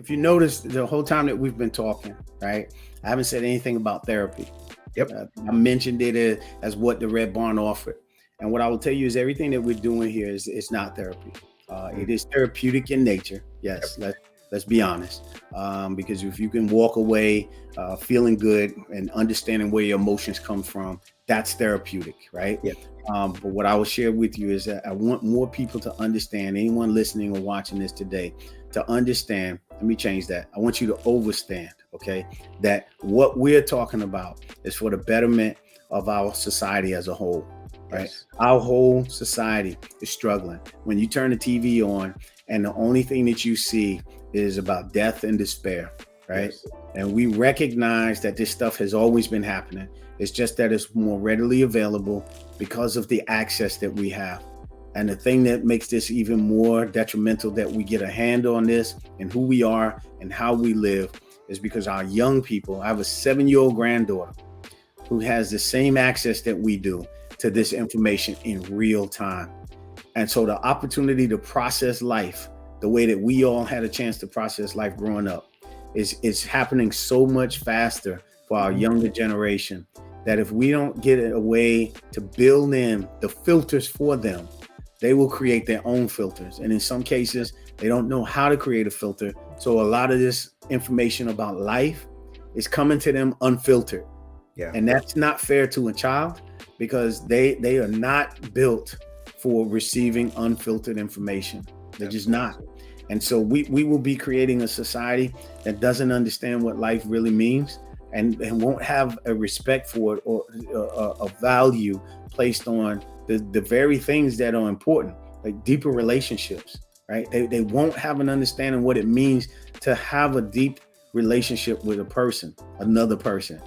if you notice the whole time that we've been talking, right? I haven't said anything about therapy. Yep. I mentioned it as what the Red Barn offered. And what I will tell you is everything that we're doing here is it's not therapy. It Mm. is therapeutic in nature. Yep. Yes, let's be honest. Because if you can walk away feeling good and understanding where your emotions come from, that's therapeutic, right? Yep. But what I will share with you is that I want more people to understand, anyone listening or watching this today, to understand. Let me change that. I want you to overstand, okay? That what we're talking about is for the betterment of our society as a whole, right? Yes. Our whole society is struggling. When you turn the TV on and the only thing that you see is about death and despair, right? Yes. And we recognize that this stuff has always been happening. It's just that it's more readily available because of the access that we have. And the thing that makes this even more detrimental that we get a hand on this and who we are and how we live is because our young people, I have a 7-year-old granddaughter who has the same access that we do to this information in real time. And so the opportunity to process life the way that we all had a chance to process life growing up is happening so much faster for our younger generation that if we don't get a way to build in the filters for them, they will create their own filters. And in some cases, they don't know how to create a filter. So a lot of this information about life is coming to them unfiltered. Yeah. And that's not fair to a child because they are not built for receiving unfiltered information. They're just not. And so we will be creating a society that doesn't understand what life really means and won't have a respect for it or a value placed on the very things that are important, like deeper relationships, right? They won't have an understanding what it means to have a deep relationship with a person, another person.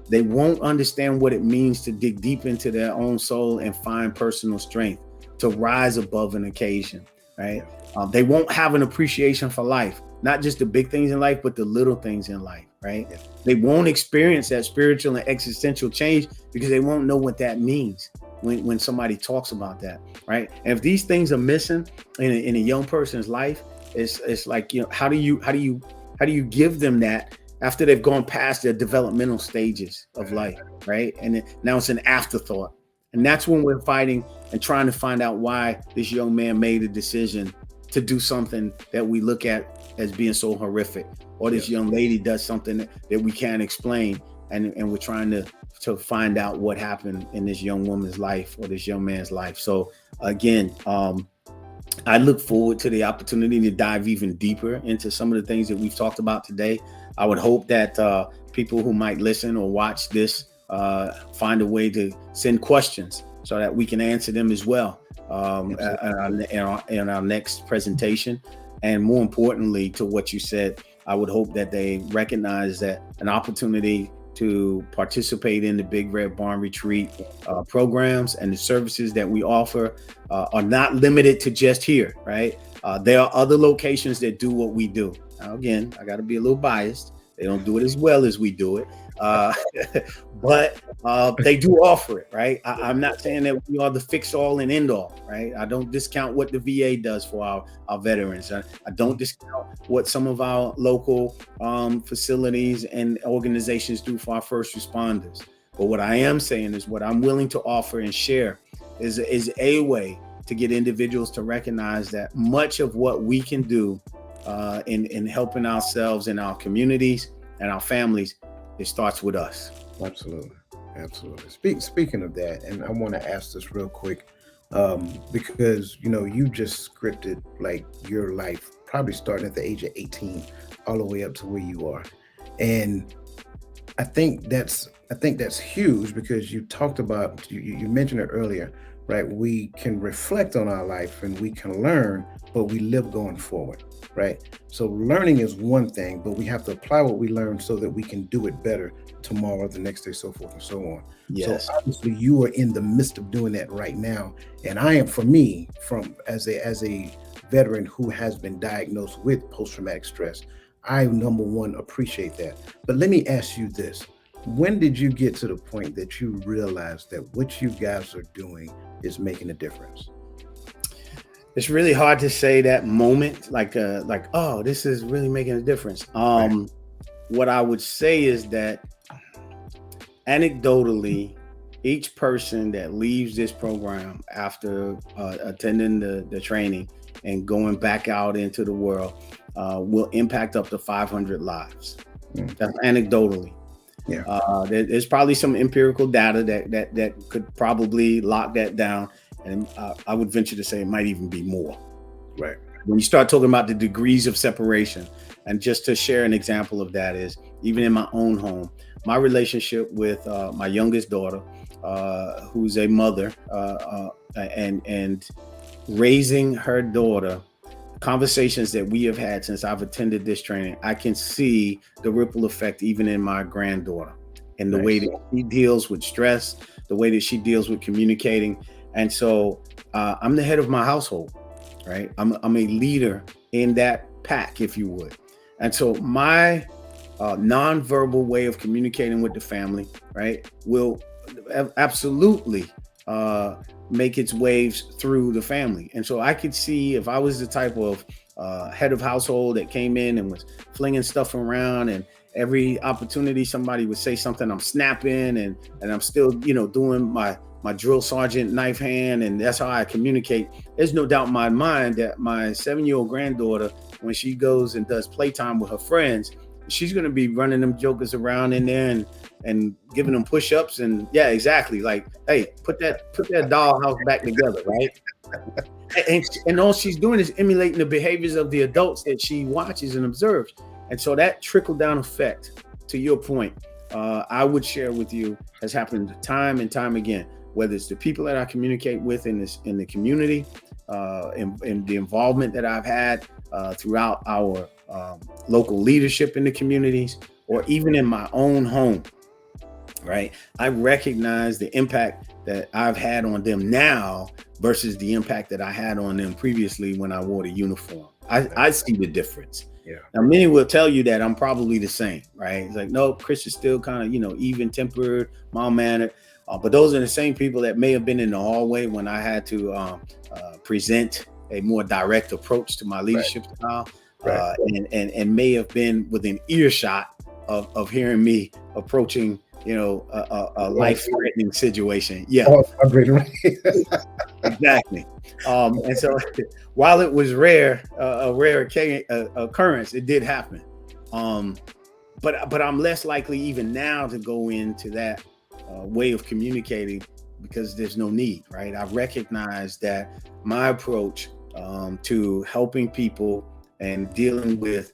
They won't understand what it means to dig deep into their own soul and find personal strength, to rise above an occasion, right? They won't have an appreciation for life, not just the big things in life, but the little things in life, right? Yeah. They won't experience that spiritual and existential change because they won't know what that means when somebody talks about that, right? And if these things are missing in a young person's life, it's like, you know, how do you give them that after they've gone past their developmental stages of life, right? And now it's an afterthought. And that's when we're fighting and trying to find out why this young man made a decision to do something that we look at as being so horrific, or this young lady does something that we can't explain, and we're trying to find out what happened in this young woman's life or this young man's life. So again, I look forward to the opportunity to dive even deeper into some of the things that we've talked about today. I would hope that people who might listen or watch this find a way to send questions so that we can answer them as well in our next presentation. And more importantly, to what you said, I would hope that they recognize that an opportunity to participate in the Big Red Barn Retreat programs and the services that we offer are not limited to just here, right? There are other locations that do what we do. Now, again, I got to be a little biased. They don't do it as well as we do it. But they do offer it, right? I'm not saying that we are the fix all and end all, right? I don't discount what the VA does for our veterans. I don't discount what some of our local facilities and organizations do for our first responders. But what I am saying is what I'm willing to offer and share is a way to get individuals to recognize that much of what we can do in helping ourselves and our communities and our families, it starts with us. Absolutely. Speaking of that, and I want to ask this real quick, because you just scripted like your life, probably starting at the age of 18, all the way up to where you are, and I think that's huge because you talked about you mentioned it earlier, right? We can reflect on our life and we can learn, but we live going forward, right? So learning is one thing, but we have to apply what we learn so that we can do it better tomorrow, the next day, so forth and so on. Yes. So obviously you are in the midst of doing that right now. And I am, for me, as a veteran who has been diagnosed with post-traumatic stress, I, number one, appreciate that. But let me ask you this. When did you get to the point that you realized that what you guys are doing is making a difference? It's really hard to say that moment, like, oh, this is really making a difference. Right. What I would say is that anecdotally, each person that leaves this program after attending the training and going back out into the world will impact up to 500 lives. That's anecdotally. Yeah. There's probably some empirical data that could probably lock that down, and I would venture to say it might even be more. Right. When you start talking about the degrees of separation, and just to share an example of that is even in my own home, my relationship with my youngest daughter, who's a mother, and raising her daughter, conversations that we have had since I've attended this training, I can see the ripple effect even in my granddaughter and the way that she deals with stress, the way that she deals with communicating. And so I'm the head of my household, right? I'm a leader in that pack, if you would. And so my nonverbal way of communicating with the family, right, will absolutely make its waves through the family. And so I could see if I was the type of head of household that came in and was flinging stuff around, and every opportunity somebody would say something, I'm snapping, and I'm still, doing my drill sergeant knife hand, and that's how I communicate. There's no doubt in my mind that my 7-year-old granddaughter, when she goes and does playtime with her friends, she's going to be running them jokers around in there and giving them push-ups, and yeah, exactly, like, hey, put that dollhouse back together, right? and all she's doing is emulating the behaviors of the adults that she watches and observes. And so that trickle-down effect, to your point, I would share with you, has happened time and time again, whether it's the people that I communicate with in the community, and the involvement that I've had throughout our local leadership in the communities, or even in my own home, right? I recognize the impact that I've had on them now versus the impact that I had on them previously when I wore the uniform. I see the difference. Yeah. Now, many will tell you that I'm probably the same, right? It's like, no, Chris is still kind of, even-tempered, mild-mannered. But those are the same people that may have been in the hallway when I had to present a more direct approach to my leadership style, and may have been within earshot of hearing me approaching, a life-threatening situation. Yeah, exactly. And so, while it was a rare occurrence, it did happen. But I'm less likely even now to go into that way of communicating, because there's no need, right? I recognize that my approach to helping people and dealing with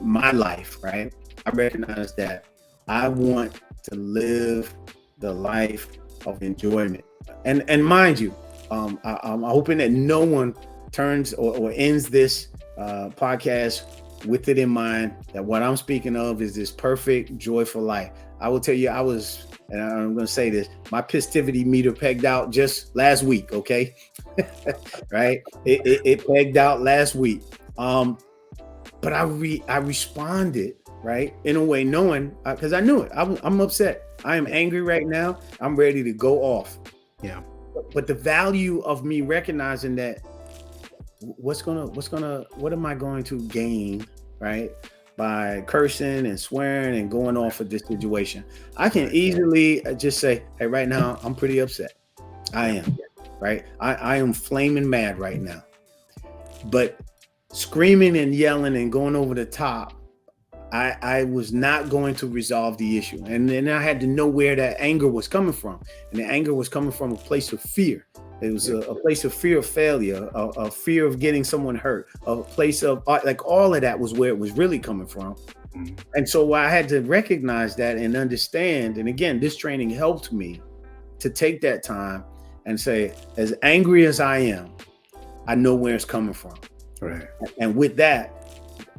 my life, right? I recognize that I want to live the life of enjoyment. And mind you, I'm hoping that no one turns or ends this podcast with it in mind that what I'm speaking of is this perfect, joyful life. I will tell you, and I'm going to say this, my positivity meter pegged out just last week, okay? Right? It pegged out last week. But I responded, right, in a way knowing, because I knew it. I'm upset. I am angry right now. I'm ready to go off. Yeah. But the value of me recognizing that, what am I going to gain, right, by cursing and swearing and going off of this situation? I can easily just say, hey, right now I'm pretty upset. I am, right? I am flaming mad right now. But screaming and yelling and going over the top, I was not going to resolve the issue. And then I had to know where that anger was coming from. And the anger was coming from a place of fear. It was a place of fear of failure, a fear of getting someone hurt, a place of like all of that was where it was really coming from. Mm-hmm. And so I had to recognize that and understand. And again, this training helped me to take that time and say, as angry as I am, I know where it's coming from. Right. And with that,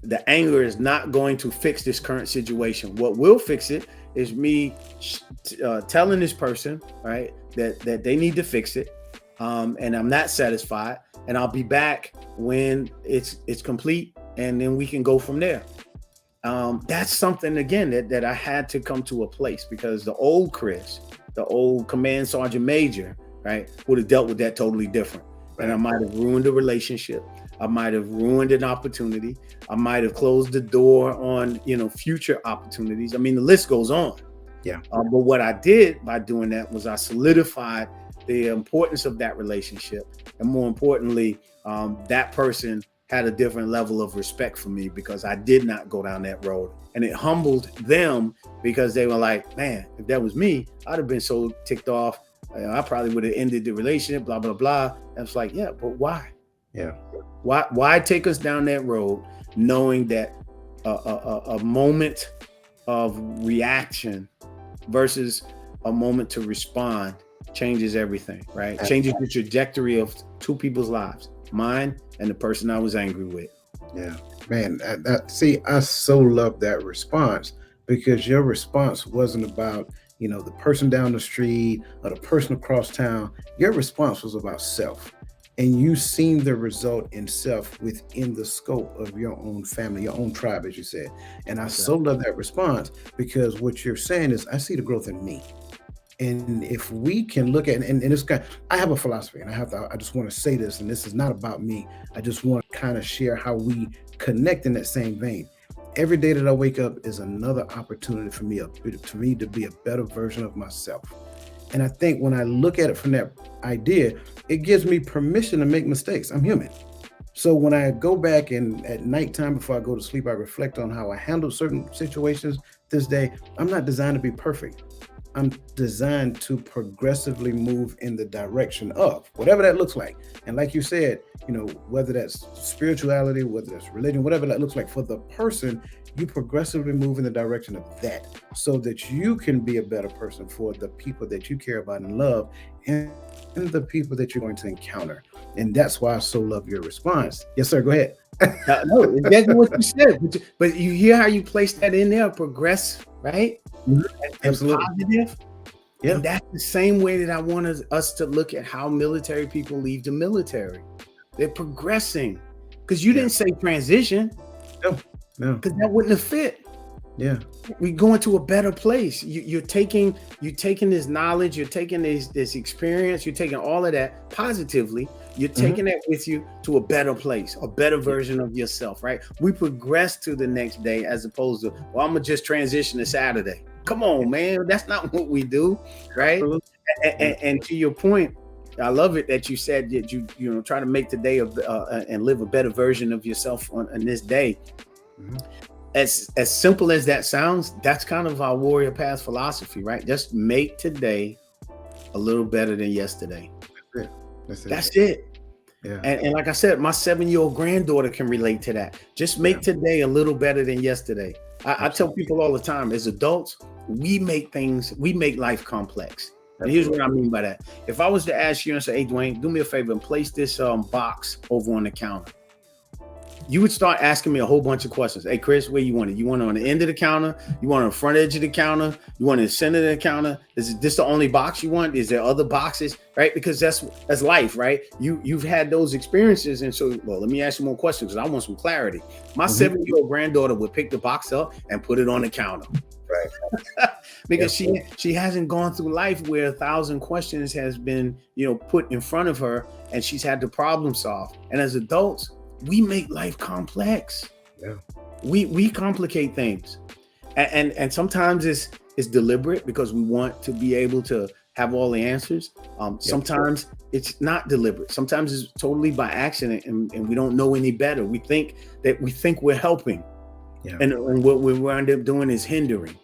the anger is not going to fix this current situation. What will fix it is me telling this person, right, that they need to fix it. And I'm not satisfied, and I'll be back when it's complete, and then we can go from there. That's something, again, that I had to come to a place, because the old Chris, the old command sergeant major, right, would have dealt with that totally different. and I Right. might have ruined a relationship. I might have ruined an opportunity. I might have closed the door on, future opportunities. I mean, the list goes on. Yeah. But what I did by doing that was I solidified the importance of that relationship. And more importantly, that person had a different level of respect for me because I did not go down that road. And it humbled them because they were like, man, if that was me, I'd have been so ticked off. I probably would have ended the relationship, blah, blah, blah. And it's like, yeah, but why? Yeah. Why take us down that road knowing that a moment of reaction versus a moment to respond changes everything, right? Changes the trajectory of two people's lives, mine and the person I was angry with. Yeah, man. See, I so love that response because your response wasn't about the person down the street or the person across town. Your response was about self, and you seen the result in self within the scope of your own family, your own tribe, as you said. And I Okay. so love that response because what you're saying is, I see the growth in me. And if we can look at, and it's kind, I have a philosophy, and I just want to say this, and this is not about me. I just want to kind of share how we connect in that same vein. Every day that I wake up is another opportunity for me to be a better version of myself. And I think when I look at it from that idea, it gives me permission to make mistakes. I'm human. So when I go back and at nighttime before I go to sleep, I reflect on how I handled certain situations this day. I'm not designed to be perfect. I'm designed to progressively move in the direction of whatever that looks like. And like you said, whether that's spirituality, whether that's religion, whatever that looks like for the person, you progressively move in the direction of that so that you can be a better person for the people that you care about and love and the people that you're going to encounter. And that's why I so love your response. Yes, sir. Go ahead. No, exactly what you said. But you hear how you place that in there, progress, right? Mhm. And Absolutely. positive. Yeah. And that's the same way that I want us to look at how military people leave the military. They're progressing. Because you Yeah. didn't say transition, No. No. because that wouldn't have fit. Yeah. We go into a better place. You're taking this knowledge, you're taking this experience, you're taking all of that positively. You're taking that with you to a better place, a better version of yourself, right? We progress to the next day as opposed to, well, I'm gonna just transition to Saturday. Come on, man, that's not what we do, right? Absolutely. Yeah. And to your point, I love it that you said that you try to make today and live a better version of yourself on this day. Mhm. As simple as that sounds, that's kind of our Warrior Path philosophy, right? Just make today a little better than yesterday. That's it. That's it. That's it. Yeah. And like I said, my 7-year-old granddaughter can relate to that. Just make Yeah. today a little better than yesterday. I tell people all the time, as adults, we make life complex. And here's what I mean by that. If I was to ask you and say, hey, Dwayne, do me a favor and place this box over on the counter, you would start asking me a whole bunch of questions. Hey, Chris, where you want it? You want it on the end of the counter? You want it on the front edge of the counter? You want it in the center of the counter? Is this the only box you want? Is there other boxes? Right? Because that's life, right? You've had those experiences. And so, well, let me ask you more questions because I want some clarity. My 7-year-old granddaughter would pick the box up and put it on the counter. Right. Because she hasn't gone through life where 1,000 questions has been, put in front of her and she's had to problem solve. And as adults, we make life complex. Yeah. We complicate things, and sometimes it's deliberate because we want to be able to have all the answers. Sometimes it's not deliberate. Sometimes it's totally by accident, and we don't know any better. We think we're helping, and what we wind up doing is hindering.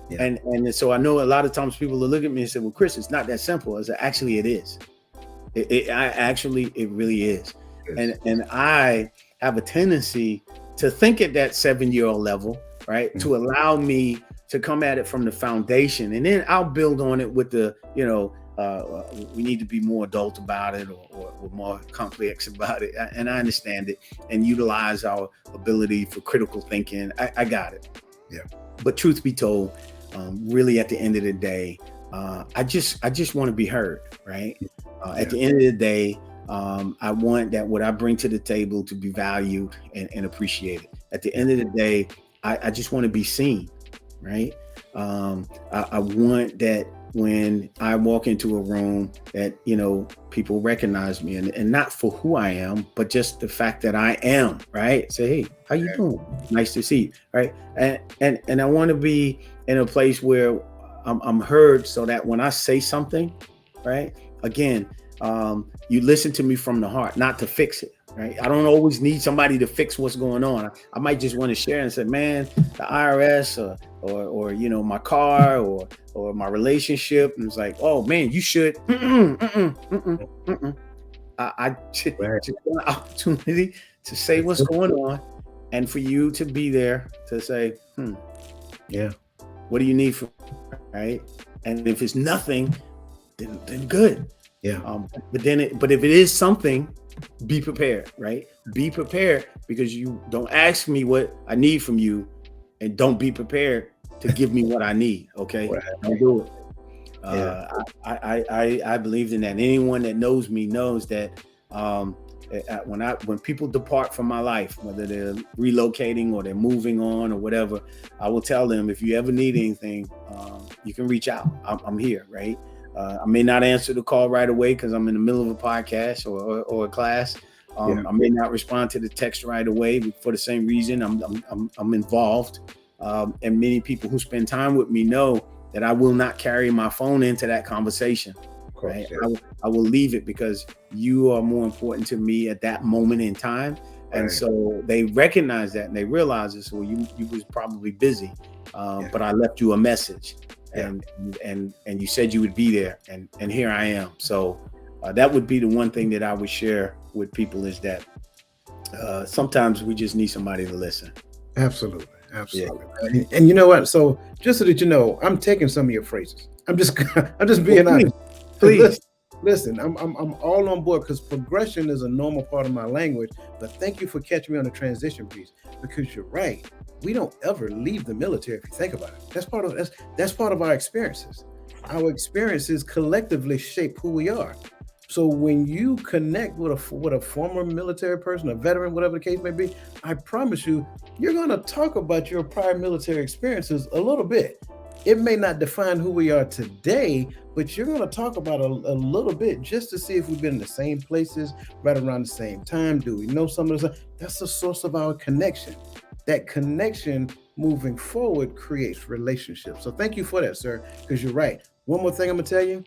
Yeah. And so I know a lot of times people will look at me and say, "Well, Chris, it's not that simple." I said, "Actually, it is. It really is." And I have a tendency to think at that 7-year-old level, right? To allow me to come at it from the foundation, and then I'll build on it with the, we need to be more adult about it or more complex about it. And I understand it and utilize our ability for critical thinking. I got it. Yeah. But truth be told, really at the end of the day, I just want to be heard, right? At the end of the day, I want that what I bring to the table to be valued and appreciated. At the end of the day, I just want to be seen, right? I want that when I walk into a room that, people recognize me, and not for who I am, but just the fact that I am, right? Say, hey, how you doing? Nice to see you, right? And I want to be in a place where I'm heard, so that when I say something, right? Again, you listen to me from the heart, not to fix it. Right. I don't always need somebody to fix what's going on. I might just want to share and say, man, the IRS or my car or my relationship. And it's like, oh man, you should. I just want an opportunity to say what's going on, and for you to be there to say, yeah, what do you need from me? Right? And if it's nothing, then good. Yeah. But if it is something, be prepared, right? Be prepared, because you don't ask me what I need from you, and don't be prepared to give me what I need. Okay, Right. Don't do it. Yeah. I believe in that. Anyone that knows me knows that when people depart from my life, whether they're relocating or they're moving on or whatever, I will tell them, if you ever need anything, you can reach out. I'm here, right? I may not answer the call right away because I'm in the middle of a podcast or a class. I may not respond to the text right away for the same reason. I'm involved, and many people who spend time with me know that I will not carry my phone into that conversation. Course, right? yeah. I will leave it, because you are more important to me at that moment in time. And Right. so they recognize that, and they realize this. Well, you was probably busy, but I left you a message. And you said you would be there, and here I am. So that would be the one thing that I would share with people, is that sometimes we just need somebody to listen. Absolutely. And you know what? So just so that you know, I'm taking some of your phrases. I'm just being honest. Please. Listen, I'm all on board, because progression is a normal part of my language. But thank you for catching me on the transition piece, because you're right. We don't ever leave the military, if you think about it. That's part of our experiences. Our experiences collectively shape who we are. So when you connect with a former military person, a veteran, whatever the case may be, I promise you, you're going to talk about your prior military experiences a little bit. It may not define who we are today, but you're going to talk about a little bit, just to see if we've been in the same places right around the same time. Do we know some of the stuff? That's the source of our connection. That connection moving forward creates relationships. So thank you for that, sir, because you're right. One more thing I'm going to tell you.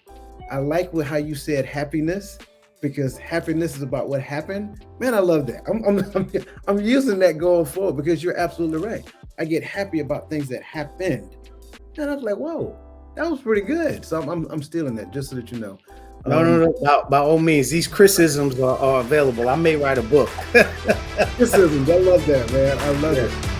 I like how you said happiness, because happiness is about what happened. Man, I love that. I'm using that going forward, because you're absolutely right. I get happy about things that happened. And I was like, whoa, that was pretty good. So I'm stealing that, just so that you know. No. By all means, these criticisms are available. I may write a book. Criticisms, I love that, man. I love it.